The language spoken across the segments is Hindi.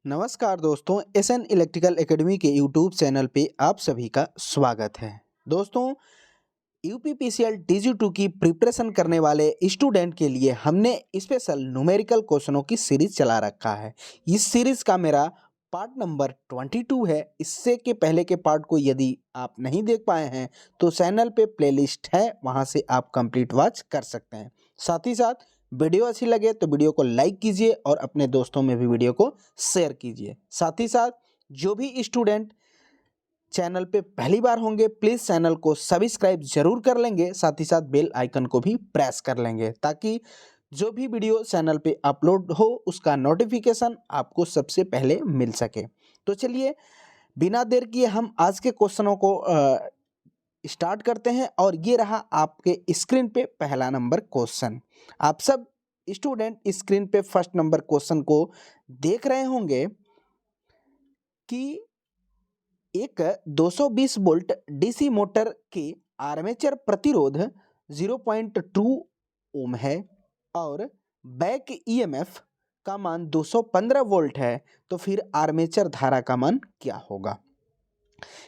नमस्कार दोस्तों, एसएन इलेक्ट्रिकल एकेडमी के यूट्यूब चैनल पे आप सभी का स्वागत है। दोस्तों, यूपीपीसीएल टीजी 2 की प्रिपरेशन करने वाले स्टूडेंट के लिए हमने स्पेशल न्यूमेरिकल क्वेश्चनों की सीरीज चला रखा है। इस सीरीज का मेरा पार्ट नंबर 22 है। इससे के पहले के पार्ट को यदि आप नहीं देख पाए हैं तो चैनल पे प्लेलिस्ट है, वहाँ से आप कंप्लीट वॉच कर सकते हैं। साथ ही साथ वीडियो अच्छी लगे तो वीडियो को लाइक कीजिए और अपने दोस्तों में भी वीडियो को शेयर कीजिए। साथ ही साथ जो भी स्टूडेंट चैनल पे पहली बार होंगे प्लीज़ चैनल को सब्सक्राइब जरूर कर लेंगे, साथ ही साथ बेल आइकन को भी प्रेस कर लेंगे ताकि जो भी वीडियो चैनल पे अपलोड हो उसका नोटिफिकेशन आपको सबसे पहले मिल सके। तो चलिए बिना देर किए हम आज के क्वेश्चनों को स्टार्ट करते हैं और ये रहा आपके स्क्रीन पे पहला नंबर क्वेश्चन। आप सब स्टूडेंट स्क्रीन पे फर्स्ट नंबर क्वेश्चन को देख रहे होंगे कि एक 220 वोल्ट डीसी मोटर के आर्मेचर प्रतिरोध 0.2 ओम है और बैक ईएमएफ का मान 215 वोल्ट है, तो फिर आर्मेचर धारा का मान क्या होगा।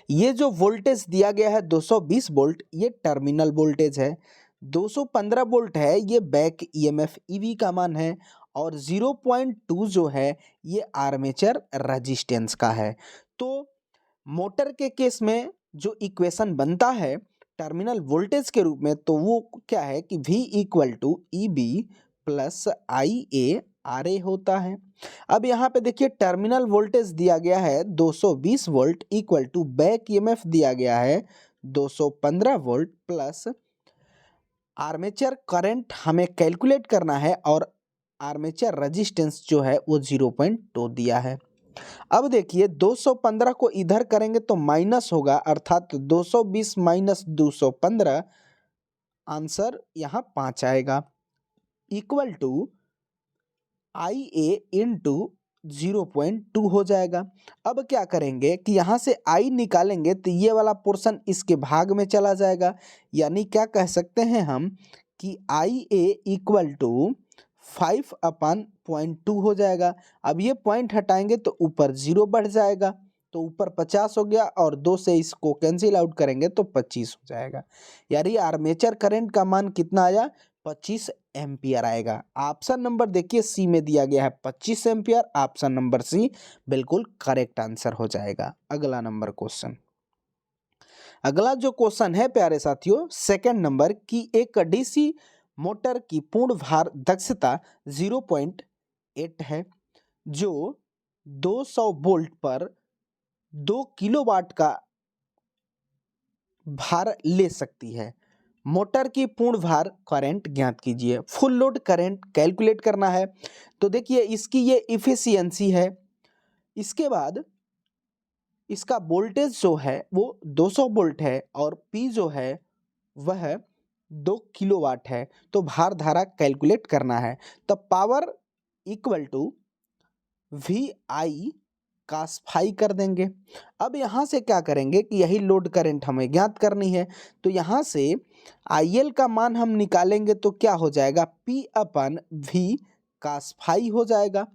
ये जो वोल्टेज दिया गया है 220 वोल्ट, ये टर्मिनल वोल्टेज है। 215 वोल्ट है, ये बैक ईएमएफ ईवी का मान है और 0.2 जो है ये आर्मेचर रेजिस्टेंस का है। तो मोटर के केस में जो इक्वेशन बनता है टर्मिनल वोल्टेज के रूप में, तो वो क्या है कि V equal to E B plus I A R A होता है। अब यहाँ पे देखिए टर्मिनल वोल्टेज दिया गया है 220 volt equal to back EMF दिया गया है 215 वोल्ट प्लस आर्मेचर करंट हमें कैलकुलेट करना है और आर्मेचर रेजिस्टेंस जो है वो 0.2 दिया है। अब देखिए 215 को इधर करेंगे तो माइनस होगा, अर्थात 220 माइनस 215, आंसर यहाँ 5 आएगा equal to I A into 0.2 हो जाएगा। अब क्या करेंगे कि यहाँ से आई निकालेंगे तो ये वाला पोर्शन इसके भाग में चला जाएगा, यानी क्या कह सकते हैं हम कि आई ए इक्वल टू 5/0.2 हो जाएगा। अब ये पॉइंट हटाएंगे तो ऊपर 0 बढ़ जाएगा, तो ऊपर 50 हो गया और 2 से इसको कैंसिल आउट करेंगे तो 25 हो जाएगा। यानी आर्मेचर करंट का मान कितना आया, 25 एम्पियर आएगा। ऑप्शन नंबर देखिए सी में दिया गया है 25 एम्पियर, ऑप्शन नंबर सी बिल्कुल करेक्ट आंसर हो जाएगा। अगला नंबर क्वेश्चन, अगला जो क्वेश्चन है प्यारे साथियों सेकंड नंबर की, एक डीसी मोटर की पूर्ण भार दक्षता 0.8 है जो 200 वोल्ट पर 2 किलोवाट का भार ले सकती है। मोटर की पूर्ण भार करंट ज्ञात कीजिए। फुल लोड करंट कैलकुलेट करना है। तो देखिए इसकी ये इफिशियंसी है, इसके बाद इसका वोल्टेज जो है वो 200 वोल्ट है और P जो है वह 2 किलोवाट है। तो भार धारा कैलकुलेट करना है। तो power equal to V I cos phi कर देंगे। अब यहाँ से क्या करेंगे कि यही लोड करंट हमें ज्ञात करनी है, तो यहाँ से IL का मान हम निकालेंगे तो क्या हो जाएगा, P/V कास फाई हो जाएगा।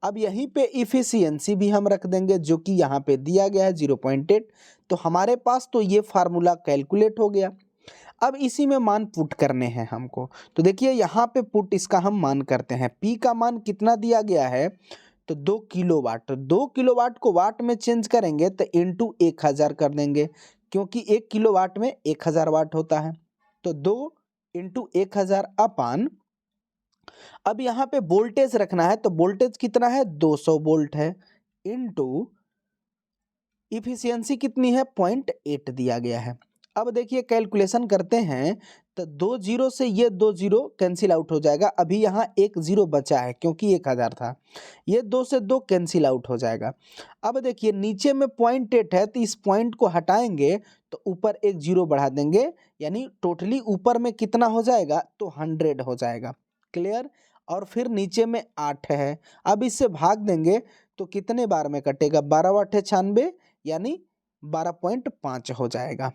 अब यहीं पे इफिशियंसी भी हम रख देंगे जो कि यहाँ पे दिया गया है 0.8, तो हमारे पास तो ये फार्मूला कैलकुलेट हो गया। अब इसी में मान पुट करने हैं हमको, तो देखिए यहाँ पे पुट इसका हम मान करते हैं। P का मान कितना दिया गया है, तो 2 किलोवाट। तो 2 किलोवाट को वाट में चेंज करेंगे तो इंटू 1000 कर देंगे, क्योंकि 1 किलोवाट में 1000 वाट होता है। तो 2 इंटू 1000 अपान, अब यहाँ पे वोल्टेज रखना है, तो वोल्टेज कितना है 200 वोल्ट है, इंटू इफिशियंसी कितनी है 0.8 दिया गया है। अब देखिए कैलकुलेशन करते हैं तो 2 जीरो से ये 2 जीरो कैंसिल आउट हो जाएगा। अभी यहाँ 1 जीरो बचा है क्योंकि 1000 था, ये 2 से 2 कैंसिल आउट हो जाएगा। अब देखिए नीचे में 0.8 है तो इस पॉइंट को हटाएंगे तो ऊपर 1 जीरो बढ़ा देंगे, यानी टोटली ऊपर में कितना हो जाएगा, तो 100 हो जाएगा। क्लियर। और फिर नीचे में 8 है, अब इससे भाग देंगे तो कितने बार में कटेगा, 12 × 8 = 96, यानी 12.5 हो जाएगा।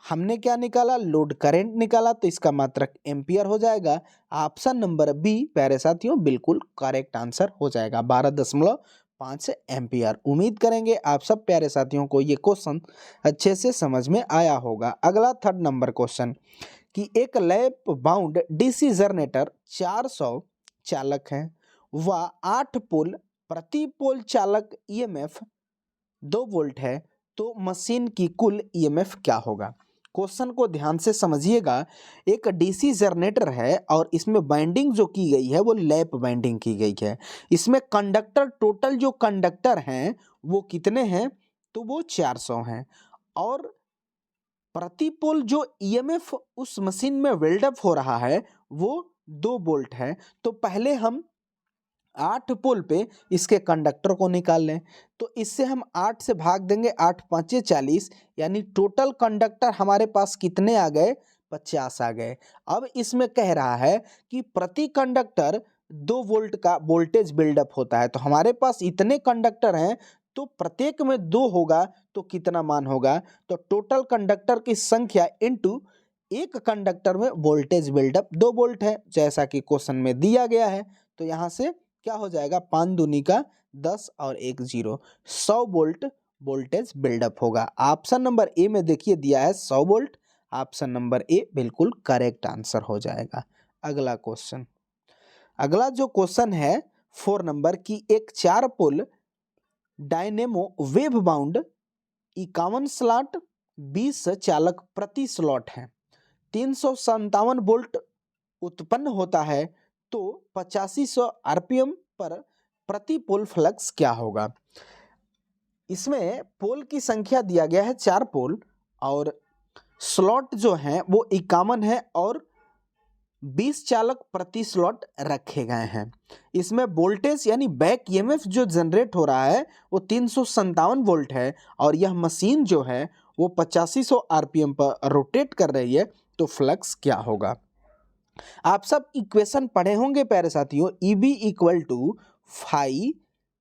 हमने क्या निकाला, लोड करंट निकाला, तो इसका मात्रक एम्पियर हो जाएगा। ऑप्शन नंबर बी प्यारे साथियों बिल्कुल करेक्ट आंसर हो जाएगा, 12.5 5 एम्पियर। उम्मीद करेंगे आप सब प्यारे साथियों को ये क्वेश्चन अच्छे से समझ में आया होगा। अगला 3rd नंबर क्वेश्चन कि एक लैप बाउंड डीसी जनरेटर 400 चालक है व 8 पोल, प्रति पोल चालक ईएमएफ 2 वोल्ट है, तो मशीन की कुल ईएमएफ क्या होगा। क्वेश्चन को ध्यान से समझिएगा। एक डीसी जनरेटर है और इसमें बाइंडिंग जो की गई है वो लैप बाइंडिंग की गई है। इसमें कंडक्टर, टोटल जो कंडक्टर हैं वो कितने हैं, तो वो 400 हैं, और प्रति पोल जो ईएमएफ उस मशीन में बिल्डअप हो रहा है वो 2 वोल्ट है। तो पहले हम 8 पोल पे इसके कंडक्टर को निकाल लें, तो इससे हम 8 से भाग देंगे, 8 5 40, यानी टोटल कंडक्टर हमारे पास कितने आ गए, 50 आ गए। अब इसमें कह रहा है कि प्रति कंडक्टर 2 वोल्ट का वोल्टेज बिल्डअप होता है, तो हमारे पास इतने कंडक्टर हैं तो प्रत्येक में 2 होगा, तो कितना मान होगा, तो टोटल कंडक्टर की संख्या इनटू एक कंडक्टर में वोल्टेज बिल्डअप 2 वोल्ट है, जैसा कि क्वेश्चन में दिया गया है। तो यहाँ से क्या हो जाएगा, 5 दूनी का 10 और 1 0, 100 वोल्ट वोल्टेज बिल्डअप होगा। ऑप्शन नंबर ए में देखिए दिया है 100 वोल्ट, ऑप्शन नंबर ए बिल्कुल करेक्ट आंसर हो जाएगा। अगला क्वेश्चन, अगला जो क्वेश्चन है 4 नंबर की एक 4 पोल डायनेमो वेव बाउंड 51 स्लॉट 20 चालक प्रति स्लॉट है, 357 वोल्ट उत्पन्न होता है, तो 8500 आरपीएम पर प्रति पोल फ्लक्स क्या होगा। इसमें पोल की संख्या दिया गया है 4 पोल और स्लॉट जो है वो 51 है और 20 चालक प्रति स्लॉट रखे गए हैं। इसमें वोल्टेज यानी बैक ईएमएफ जो जनरेट हो रहा है वो 357 वोल्ट है और यह मशीन जो है वो 8500 आरपीएम पर रोटेट कर रही है, तो फ्लक्स क्या होगा। आप सब इक्वेशन पढ़े होंगे प्यारे साथियों, EB equal to phi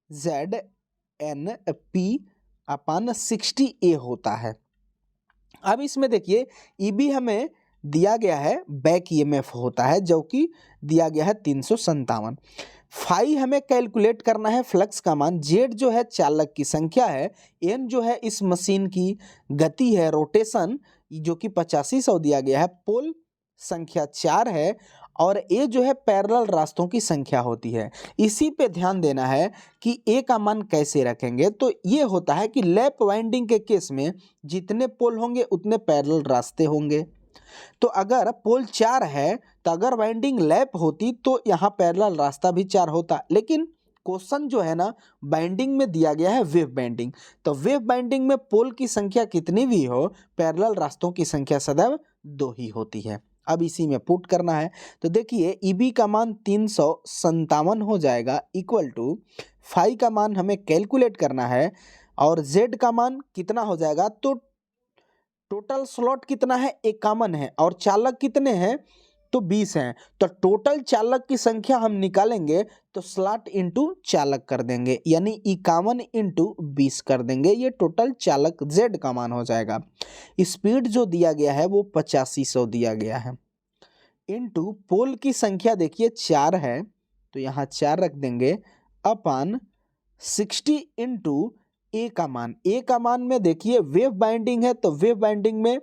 ZNP/60A होता है। अब इसमें देखिए EB हमें दिया गया है बैक ईएमएफ होता है जो कि दिया गया है 357। फाई हमें कैलकुलेट करना है फ्लक्स का मान, जेड जो है चालक की संख्या है, एन जो है इस मशीन की गति है, रोटेशन जो कि 8500 दिया गया है, पोल संख्या 4 है और ए जो है पैरेलल रास्तों की संख्या होती है। इसी पे ध्यान देना है कि ए का मान कैसे रखेंगे। तो ये होता है कि लैप वाइंडिंग के केस में जितने पोल होंगे उतने पैरेलल रास्ते होंगे। तो अगर पोल 4 है तो अगर वाइंडिंग लैप होती तो यहाँ पैरेलल रास्ता भी 4 होता, लेकिन क्वेश्चन जो है ना बाइंडिंग में दिया गया है वेव बाइंडिंग, तो वेव बाइंडिंग में पोल की संख्या कितनी भी हो पैरेलल रास्तों की संख्या सदैव 2 ही होती है। अब इसी में पुट करना है, तो देखिए EB का मान 357 हो जाएगा इक्वल टू फाई का मान हमें कैलकुलेट करना है और Z का मान कितना हो जाएगा, तो टोटल स्लॉट कितना है 51 है और चालक कितने हैं तो 20 हैं, तो टोटल चालक की संख्या हम निकालेंगे तो स्लॉट इंटू चालक कर देंगे, यानी 51 इंटू 20 कर देंगे, ये टोटल चालक Z का मान हो जाएगा। स्पीड जो दिया गया है वो 8500 दिया गया है, इंटू पोल की संख्या देखिए 4 है तो यहाँ 4 रख देंगे, अपान 60 इंटू ए का मान, ए का मान में देखिए वेव बाइंडिंग है तो वेव बाइंडिंग में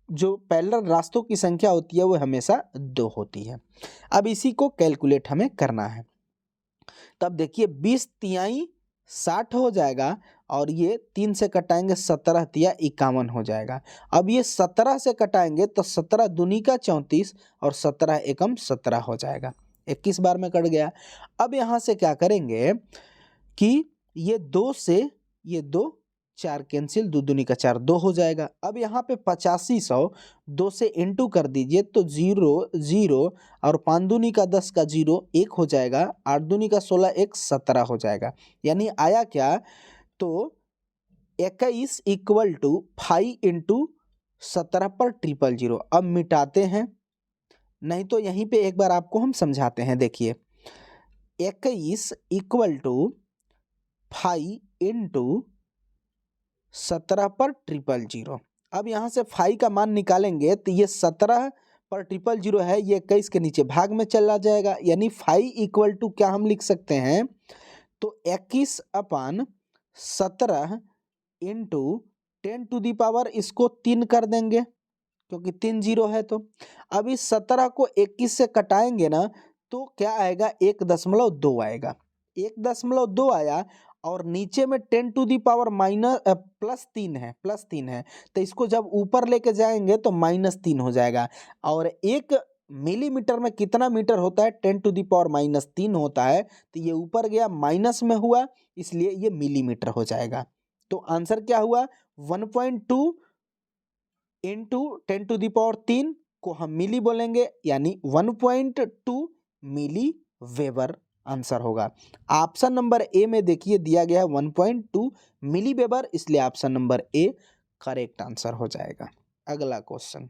जो पैरेलल रास्तों की संख्या होती है वो हमेशा 2 होती है। अब इसी को कैलकुलेट हमें करना है, तब देखिए 20 तिहाई 60 हो जाएगा और ये 3 से कटाएंगे 17 तिया 51 हो जाएगा। अब ये 17 से कटाएंगे तो 17 दूनी का 34 और 17 एकम 17 हो जाएगा, 21 बार में कट गया। अब यहाँ से क्या करेंगे कि ये 2 से ये 2 4 कैंसिल, 2 दूनी का 4 2 हो जाएगा। अब यहाँ पे 8500 2 से इंटू कर दीजिए तो 0 0 और 5 दूनी का 10 का 0 1 हो जाएगा, 8 दूनी का 16 1 17 हो जाएगा, यानी आया क्या, तो 21 इक्वल टू 5 इंटू 17 पर 000। अब मिटाते हैं, नहीं तो यहीं पे एक बार आपको हम समझाते हैं। देखिए 21 इक्वल टू 5 इंटू 17 पर 000। अब यहाँ से 5 का मान निकालेंगे तो ये 17 पर 000 है, ये 21 के नीचे भाग में चला जाएगा, यानी 5 इक्वल टू क्या हम लिख सकते हैं, तो 21/17 इंटू 10⁻, इसको 3 कर देंगे क्योंकि 3 जीरो है। तो अब इस 17 को 21 से कटाएंगे ना तो क्या आएगा, 1.2 आएगा। 1.2 आया और नीचे में 10⁻, माइनस +3 है, +3 है, तो इसको जब ऊपर लेके जाएंगे तो -3 हो जाएगा। और 1 मिलीमीटर में कितना मीटर होता है, 10⁻³ होता है, तो ये ऊपर गया माइनस में हुआ, इसलिए ये मिलीमीटर हो जाएगा। तो आंसर क्या हुआ, 1.2 इंटू 10⁻³ को हम मिली बोलेंगे, यानी 1.2 मिली वेबर आंसर होगा। ऑप्शन नंबर ए में देखिए दिया गया है 1.2 मिली वेबर, इसलिए option number A correct answer हो जाएगा। अगला क्वेश्चन,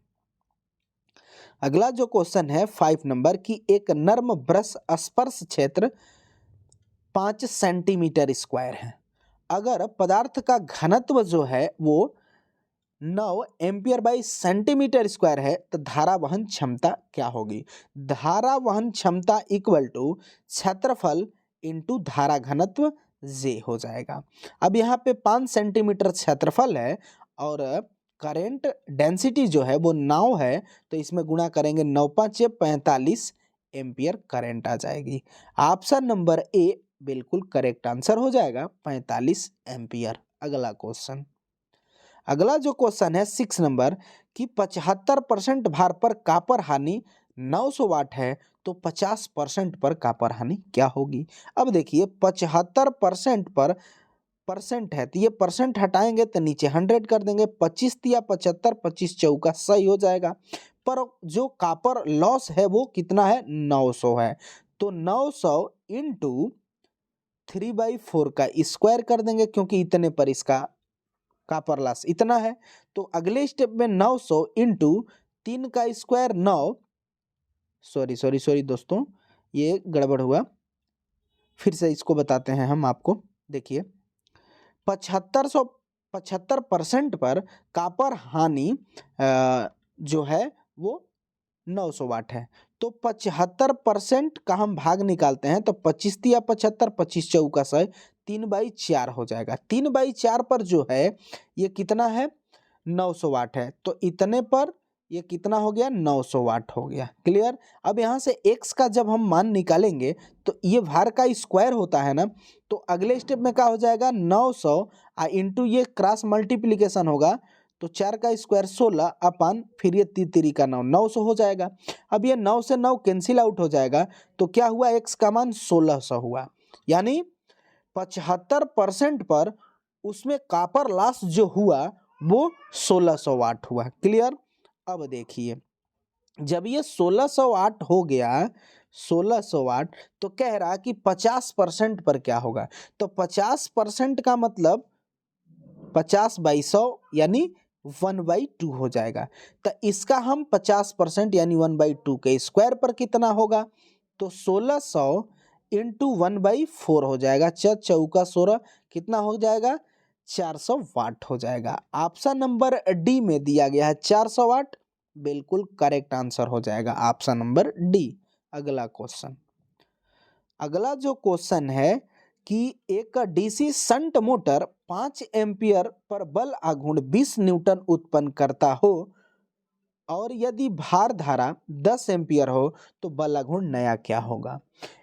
अगला जो क्वेश्चन है 5 नंबर की, एक नर्म ब्रश स्पर्श क्षेत्र 5 सेंटीमीटर स्क्वायर है। अगर पदार्थ का घनत्व जो है वो 9 एम्पियर बाई सेंटीमीटर स्क्वायर है तो धारा वहन क्षमता क्या होगी। धारा वहन क्षमता इक्वल टू क्षेत्रफल इंटू धारा घनत्व जे हो जाएगा। अब यहाँ पे 5 सेंटीमीटर क्षेत्रफल है और करेंट डेंसिटी जो है वो 9 है, तो इसमें गुणा करेंगे 9 5 45 एम्पियर करंट आ जाएगी। ऑप्शन नंबर ए बिल्कुल करेक्ट आंसर हो जाएगा, 45 एम्पियर। अगला क्वेश्चन, अगला जो क्वेश्चन है 6 नंबर की 75% भार पर कॉपर हानि 900 वाट है तो 50% पर कॉपर हानि क्या होगी। अब देखिए 75% पर परसेंट है तो ये परसेंट हटाएंगे तो नीचे 100 कर देंगे, 25 या 75, 25 चौका सही हो जाएगा। पर जो कॉपर लॉस है वो कितना है, 900 है, तो 900 इंटू 3/4 का स्क्वायर कर देंगे क्योंकि इतने पर इसका कॉपर लॉस इतना है। तो अगले स्टेप में 900 इंटू 3 का स्क्वायर 9, सॉरी दोस्तों ये गड़बड़ हुआ, फिर से इसको बताते हैं हम आपको। देखिए 75% पर कॉपर हानि जो है वो 900 वाट है, तो 75% का हम भाग निकालते हैं तो 25 या 75, 25 चौका 100, 3/4 हो जाएगा। 3/4 पर जो है ये कितना है, 900 वाट है, तो इतने पर ये कितना हो गया, 900 वाट हो गया। क्लियर। अब यहाँ से x का जब हम मान निकालेंगे तो ये भार का स्क्वायर होता है ना, तो अगले स्टेप में क्या हो जाएगा, 900 इंटू ये क्रॉस मल्टीप्लीकेशन होगा तो 4 का स्क्वायर 16 अपन फिर ये 3 का 9, 900 हो जाएगा। अब ये 9 से 9 कैंसिल आउट हो जाएगा तो क्या हुआ, x का मान 1600 हुआ। यानी 75% पर उसमें कॉपर लॉस जो हुआ वो 1600 वाट हुआ। क्लियर। अब देखिए जब ये 1600 वाट हो गया, 1600 वाट, तो कह रहा कि 50% पर क्या होगा, तो 50% का मतलब 50/100 यानी 1/2 हो जाएगा। तो इसका हम 50% यानी 1/2 के स्क्वायर पर कितना होगा, तो 1600 इंटू 1/4 हो जाएगा, 4 चौका 16 कितना हो जाएगा, 400 वाट हो जाएगा। ऑप्शन नंबर डी में दिया गया है 400 वाट, बिल्कुल करेक्ट आंसर हो जाएगा ऑप्शन नंबर डी। अगला क्वेश्चन, अगला जो क्वेश्चन है कि एक DC shunt motor 5 ampere per बल आघूर्ण 20 न्यूटन उत्पन्न करता हो और यदि भार धारा 10 एम्पियर हो तो बल आघूर्ण नया क्या होगा।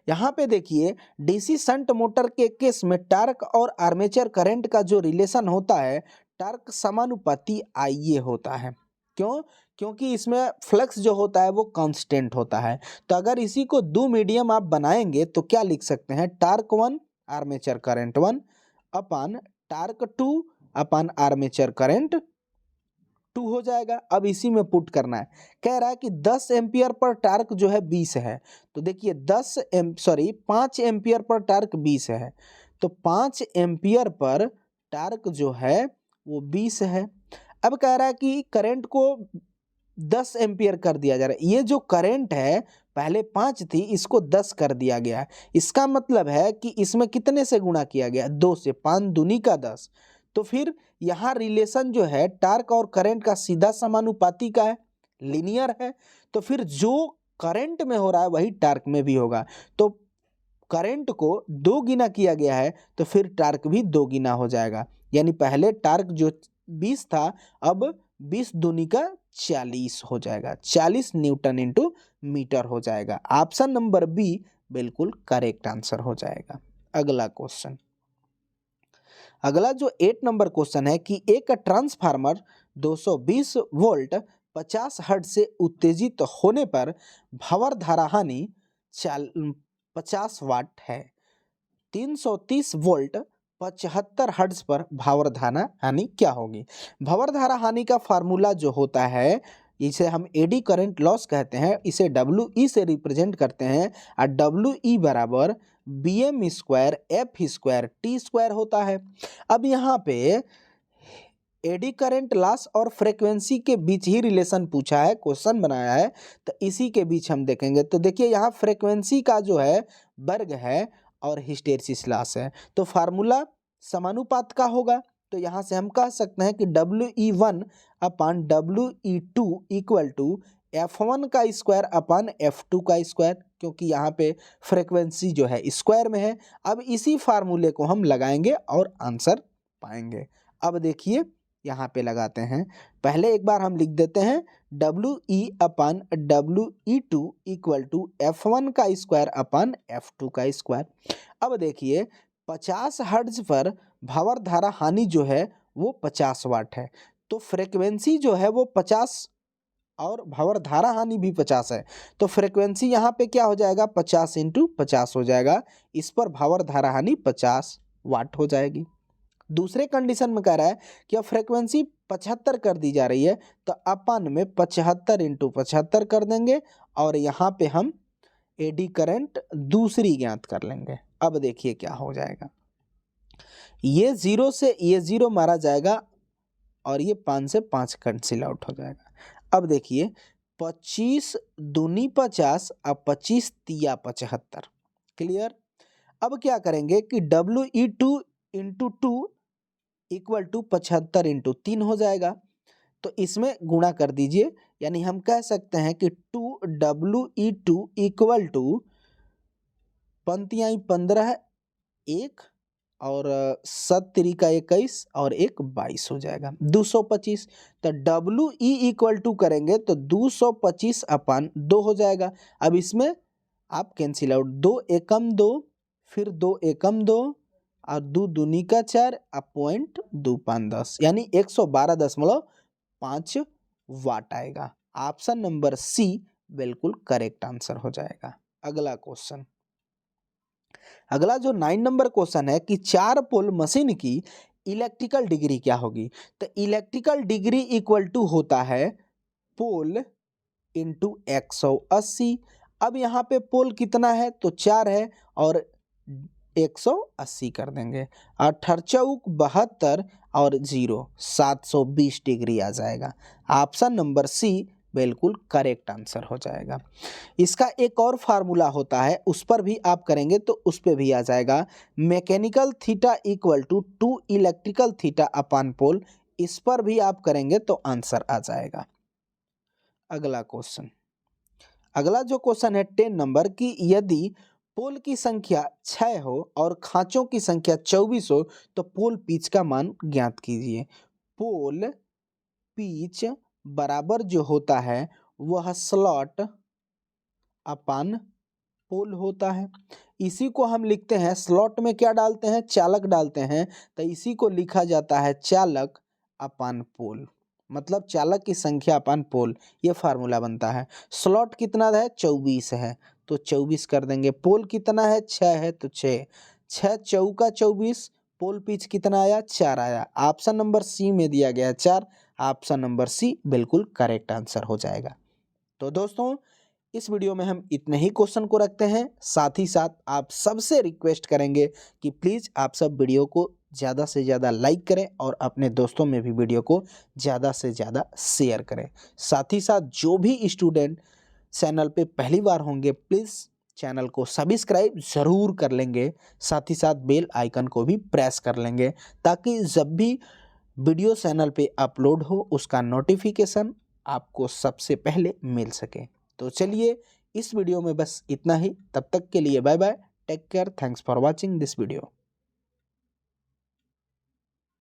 यहाँ पे देखिए डीसी शंट मोटर के केस में टार्क और आर्मेचर करंट का जो रिलेशन होता है, टार्क समानुपाती आईए होता है। क्यों, क्योंकि इसमें फ्लक्स जो होता है वो कांस्टेंट होता है। तो अगर इसी को दो मीडियम आप बनाएंगे तो क्या लिख सकते हैं, टार्क 1 आर्मेचर करंट 1 अपन टार्क 2 अपन आर्मेचर करंट 2 हो जाएगा। अब इसी में पुट करना है, कह रहा है कि 10 एम्पियर पर टार्क जो है 20 है, तो देखिए 5 एम्पियर पर टार्क 20 है, तो 5 एम्पियर पर टार्क जो है वो 20 है। अब कह रहा है कि करंट को 10 एम्पियर कर दिया जा रहा है, ये जो करंट है पहले 5 थी इसको 10 कर दिया गया है, इसका मतलब है कि इसमें कितने से गुणा किया गया, 2 से, 5 दूनी का 10। तो फिर यहाँ रिलेशन जो है टार्क और करंट का सीधा समानुपाती का है, लीनियर है, तो फिर जो करंट में हो रहा है वही टार्क में भी होगा। तो करंट को 2 गुना किया गया है तो फिर टार्क भी 2 गुना हो जाएगा। यानी पहले टार्क जो 20 था अब 20 दूनी का 40 हो जाएगा, 40 न्यूटन इंटू मीटर हो जाएगा। ऑप्शन नंबर बी बिल्कुल करेक्ट आंसर हो जाएगा। अगला क्वेश्चन, अगला जो 8 नंबर क्वेश्चन है कि एक ट्रांसफार्मर 220 वोल्ट 50 हर्ट्ज से उत्तेजित होने पर भंवर धारा हानि 50 वाट है। 330 वोल्ट 75 हर्ट्ज पर भंवर धारा हानि क्या होगी? भंवर धारा हानि का फार्मूला जो होता है इसे हम एडी करंट लॉस कहते हैं, इसे डब्ल्यू से रिप्रेजेंट करते हैं और डब्ल्यू बराबर bm square F square T square होता है। अब यहाँ पे एडी करंट लॉस और फ्रीक्वेंसी के बीच ही रिलेशन पूछा है, क्वेश्चन बनाया है, तो इसी के बीच हम देखेंगे। तो देखिए यहाँ फ्रीक्वेंसी का जो है वर्ग है और हिस्टेरिसिस लॉस है, तो फार्मूला समानुपात का होगा। तो यहाँ से हम कह सकते हैं कि WE1 upon WE2 equal to F1 का स्क्वायर अपान F2 का स्क्वायर, क्योंकि यहाँ पे फ्रीक्वेंसी जो है स्क्वायर में है। अब इसी फार्मूले को हम लगाएंगे और आंसर पाएंगे। अब देखिए यहाँ पे लगाते हैं, पहले एक बार हम लिख देते हैं WE upon WE2 equal to F1 का स्क्वायर अपान F2 का स्क्वायर। अब देखिए 50 हर्ट्ज पर भंवर धारा हानि जो है वो 50 वाट है, तो फ्रीक्वेंसी जो है वो 50 और भंवर धारा हानि भी 50 है, तो फ्रीक्वेंसी यहाँ पे क्या हो जाएगा 50 इंटू 50 हो जाएगा, इस पर भंवर धारा हानि 50 वाट हो जाएगी। दूसरे कंडीशन में कह रहा है कि अब फ्रीक्वेंसी 75 कर दी जा रही है, तो अपन में 75 इंटू 75 कर देंगे और यहाँ पे हम एडी करंट दूसरी ज्ञात कर लेंगे। अब देखिए क्या हो जाएगा, ये 0 से ये 0 मारा जाएगा और ये 5 से 5 कैंसिल आउट हो जाएगा। अब देखिए 25 दूनी 50 अब 25 तिया 75, क्लियर। अब क्या करेंगे कि WE2 into 2 equal to 75 into 3 हो जाएगा, तो इसमें गुणा कर दीजिए, यानी हम कह सकते हैं कि 2WE2 इक्वल टू 15 1 और 7 का 21 और 1 22 हो जाएगा 225। तो WE इक्वल टू करेंगे तो 225 अपान 2 हो जाएगा। अब इसमें आप कैंसिल आउट, 2 एकम 2 फिर 2 एकम 2 और 2 दूनी का 4 पॉइंट 2510 यानी 112.5 वाट आएगा। ऑप्शन नंबर सी बिल्कुल करेक्ट आंसर हो जाएगा। अगला क्वेश्चन, अगला जो 9 नंबर क्वेश्चन है कि 4 पोल मशीन की इलेक्ट्रिकल डिग्री क्या होगी? तो इलेक्ट्रिकल डिग्री इक्वल टू होता है पोल इंटू 180। अब यहाँ पे पोल कितना है तो 4 है और 180 कर देंगे, 18 चौक 72 और 0 720 डिग्री आ जाएगा। ऑप्शन नंबर सी बिल्कुल करेक्ट आंसर हो जाएगा। इसका एक और फार्मूला होता है, उस पर भी आप करेंगे तो उस पर भी आ जाएगा, mechanical theta equal to 2 electrical theta upon pole, इस पर भी आप करेंगे तो आंसर आ जाएगा। अगला क्वेश्चन, अगला जो क्वेश्चन है 10 नंबर की यदि पोल की संख्या 6 हो और खांचों की संख्या 24 हो तो पोल पिच का मान ज्ञात कीजिए। पोल पिच बराबर जो होता है वह स्लॉट अपान पोल होता है। इसी को हम लिखते हैं, स्लॉट में क्या डालते हैं चालक डालते हैं, तो इसी को लिखा जाता है चालक अपान पोल, मतलब चालक की संख्या अपान पोल, ये फार्मूला बनता है। स्लॉट कितना है 24 है तो 24 कर देंगे, पोल कितना है 6 है तो 6 चौका 24, पोल पिच कितना आया 4 आया। ऑप्शन नंबर सी में दिया गया है 4, ऑप्शन नंबर सी बिल्कुल करेक्ट आंसर हो जाएगा। तो दोस्तों इस वीडियो में हम इतने ही क्वेश्चन को रखते हैं, साथ ही साथ आप सबसे रिक्वेस्ट करेंगे कि प्लीज़ आप सब वीडियो को ज़्यादा से ज़्यादा लाइक करें और अपने दोस्तों में भी वीडियो को ज़्यादा से ज़्यादा शेयर करें। साथ ही साथ जो भी स्टूडेंट चैनल पे पहली बार होंगे प्लीज़ चैनल को सब्सक्राइब ज़रूर कर लेंगे, साथ ही साथ बेल आइकन को भी प्रेस कर लेंगे ताकि जब भी वीडियो चैनल पे अपलोड हो उसका नोटिफिकेशन आपको सबसे पहले मिल सके। तो चलिए इस वीडियो में बस इतना ही, तब तक के लिए bye bye, take care, thanks for watching this video.